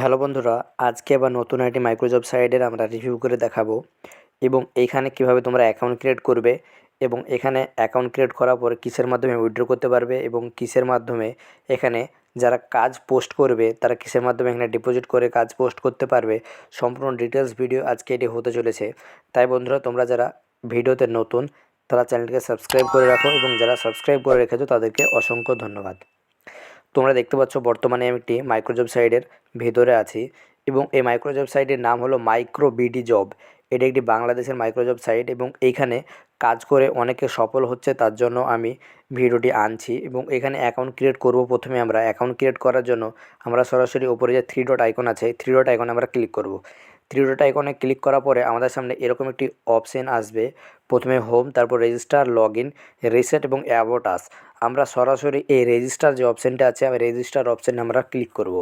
Hello বন্ধুরা, আজকে আবার নতুন একটি মাইক্রোজব সাইটের আমরা রিভিউ করে দেখাবো এবং এইখানে কিভাবে তোমরা অ্যাকাউন্ট ক্রিয়েট করবে এবং এখানে অ্যাকাউন্ট ক্রিয়েট করার পরে কিসের মাধ্যমে উইথড্র করতে পারবে এবং কিসের মাধ্যমে এখানে যারা কাজ পোস্ট করবে তারা কিসের মাধ্যমে এখানে ডিপোজিট করে কাজ পোস্ট করতে পারবে। সম্পূর্ণ ডিটেলস ভিডিও আজকে এটি হতে চলেছে। তাই বন্ধুরা, তোমরা যারা ভিডিওতে নতুন তারা চ্যানেলকে সাবস্ক্রাইব করে রাখো এবং যারা সাবস্ক্রাইব করে রেখেছো তাদেরকে অসংখ্য ধন্যবাদ। তোমরা দেখতে পাচ্ছ বর্তমানে আমি একটি মাইক্রোজব সাইটের ভেতরে আছি এবং এই মাইক্রোজব সাইটের নাম হলো মাইক্রো বিডি জব। এটি একটি বাংলাদেশের মাইক্রোজব সাইট এবং এইখানে কাজ করে অনেকে সফল হচ্ছে, তার জন্য আমি ভিডিওটি আনছি এবং এখানে অ্যাকাউন্ট ক্রিয়েট করব। প্রথমে আমরা অ্যাকাউন্ট ক্রিয়েট করার জন্য আমরা সরাসরি উপরে যে থ্রি ডট আইকন আছে, থ্রি ডট আইকনে আমরা ক্লিক করব। থ্রি ডট আইকনে ক্লিক করার পরে আমাদের সামনে এরকম একটি অপশন আসবে। প্রথমে হোম, তারপর রেজিস্টার, লগ ইন, রিসেট এবং অ্যাবাউট আস। আমরা সরাসরি এই রেজিস্টার যে অপশানটা আছে, আমি রেজিস্টার অপশানে আমরা ক্লিক করব।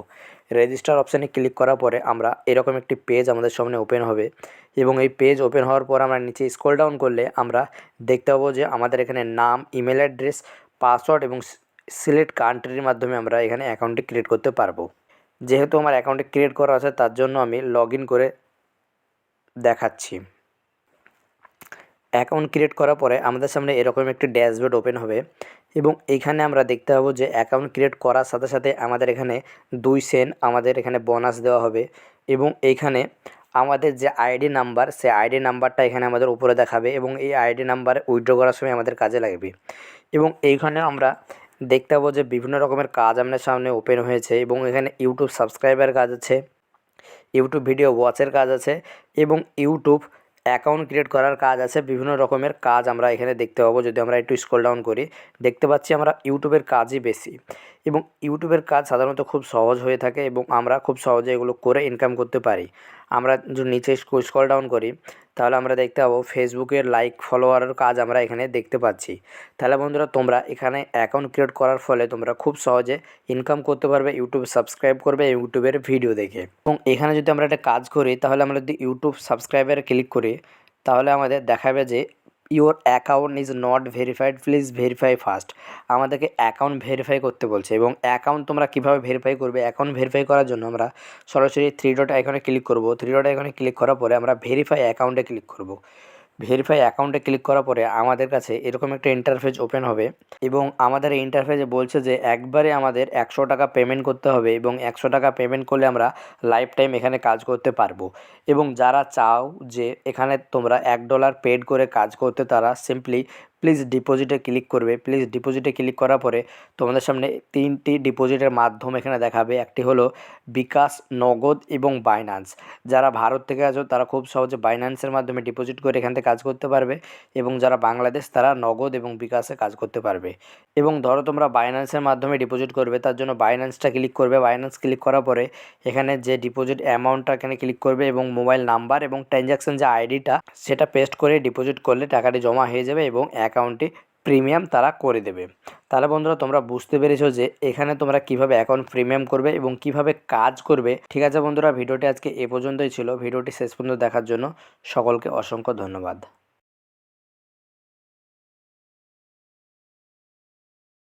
রেজিস্টার অপশানে ক্লিক করার পরে আমরা এরকম একটি পেজ আমাদের সামনে ওপেন হবে এবং এই পেজ ওপেন হওয়ার পর আমরা নিচে স্ক্রল ডাউন করলে আমরা দেখতে পাবো যে আমাদের এখানে নাম, ইমেল অ্যাড্রেস, পাসওয়ার্ড এবং সিলেক্ট কান্ট্রির মাধ্যমে আমরা এখানে অ্যাকাউন্টটি ক্রিয়েট করতে পারবো। যেহেতু আমার অ্যাকাউন্টটি ক্রিয়েট করা আছে তার জন্য আমি লগ ইন করে দেখাচ্ছি। অ্যাকাউন্ট ক্রিয়েট করার পরে আমাদের সামনে এরকম একটি ড্যাশবোর্ড ওপেন হবে এবং এইখানে আমরা দেখতে পাবো যে অ্যাকাউন্ট ক্রিয়েট করার সাথে সাথে আমাদের এখানে 2 সেন্ট আমাদের এখানে বোনাস দেওয়া হবে এবং এইখানে আমাদের যে আইডি নাম্বার, সেই আইডি নাম্বারটা এখানে আমাদের উপরে দেখাবে এবং এই আইডি নাম্বার উইথড্র করার সময় আমাদের কাজে লাগবে। এবং এইখানে আমরা দেখতে পাবো যে বিভিন্ন রকমের কাজ আমাদের সামনে ওপেন হয়েছে এবং এখানে ইউটিউব সাবস্ক্রাইবার কাজ আছে, ইউটিউব ভিডিও ওয়াচের কাজ আছে এবং ইউটিউব অ্যাকাউন্ট ক্রিয়েট করার কাজ আছে। বিভিন্ন রকমের কাজ আমরা এখানে দেখতে পাবো। যদি আমরা একটু স্ক্রল ডাউন করি দেখতে পাচ্ছি আমরা ইউটিউবের কাজই বেশি এবং ইউটিউবের কাজ সাধারণত খুব সহজ হয়ে থাকে এবং আমরা খুব সহজে এগুলো করে ইনকাম করতে পারি। আমরা যদি নিচে স্ক্রল ডাউন করি তাহলে আমরা দেখতে পাবো ফেসবুকের লাইক ফলোয়ারের কাজ আমরা এখানে দেখতে পাচ্ছি। তাহলে বন্ধুরা, তোমরা এখানে অ্যাকাউন্ট ক্রিয়েট করার ফলে তোমরা খুব সহজে ইনকাম করতে পারবে ইউটিউব সাবস্ক্রাইব করবে ইউটিউবের ভিডিও দেখে। এবং এখানে যদি আমরা একটা কাজ করি তাহলে আমরা যদি ইউটিউব সাবস্ক্রাইবারে ক্লিক করি তাহলে আমাদের দেখাবে যে your account is not verified, please verify first. আমাদেরকে অ্যাকাউন্ট ভেরিফাই করতে বলছে এবং অ্যাকাউন্ট তোমরা কীভাবে ভেরিফাই করবে, অ্যাকাউন্ট ভেরিফাই করার জন্য আমরা সরাসরি থ্রি ডট আইকনে ক্লিক করব। থ্রি ডট আইকনে ক্লিক করার পরে আমরা ভেরিফাই অ্যাকাউন্টে ক্লিক করব। ভেরিফাই অ্যাকাউন্টে ক্লিক করার পরে আমাদের কাছে এরকম একটা ইন্টারফেস ওপেন হবে এবং আমাদের এই ইন্টারফেসে বলছে যে একবারে আমাদের 100 টাকা পেমেন্ট করতে হবে এবং 100 টাকা পেমেন্ট করলে আমরা লাইফ টাইম এখানে কাজ করতে পারবো। এবং যারা চাও যে এখানে তোমরা $1 পেড করে কাজ করতে, তারা সিম্পলি প্লিজ ডিপোজিটে ক্লিক করবে। প্লিজ ডিপোজিটে ক্লিক করার পরে তোমাদের সামনে 3টি ডিপোজিটের মাধ্যম এখানে দেখাবে। একটি হলো বিকাশ, নগদ এবং বাইন্যান্স। যারা ভারত থেকে আছো তারা খুব সহজে বাইন্যান্সের মাধ্যমে ডিপোজিট করে এখান থেকে কাজ করতে পারবে এবং যারা বাংলাদেশ তারা নগদ এবং বিকাশে কাজ করতে পারবে। এবং ধরো তোমরা বাইন্যান্সের মাধ্যমে ডিপোজিট করবে, তার জন্য বাইন্যান্সটা ক্লিক করবে। বাইন্যান্স ক্লিক করার পরে এখানে যে ডিপোজিট অ্যামাউন্টটা এখানে ক্লিক করবে এবং মোবাইল নাম্বার এবং ট্রানজ্যাকশন যে আইডিটা সেটা পেস্ট করে ডিপোজিট করলে টাকাটি জমা হয়ে যাবে এবং অ্যাকাউন্টটি প্রিমিয়াম তারা করে দেবে। তাহলে বন্ধুরা, তোমরা বুঝতে পেরেছো যে এখানে তোমরা কিভাবে অ্যাকাউন্ট প্রিমিয়াম করবে এবং কিভাবে কাজ করবে। ঠিক আছে বন্ধুরা, ভিডিওটি আজকে এ পর্যন্তই ছিল। ভিডিওটি শেষ পর্যন্ত দেখার জন্য সকলকে অসংখ্য ধন্যবাদ।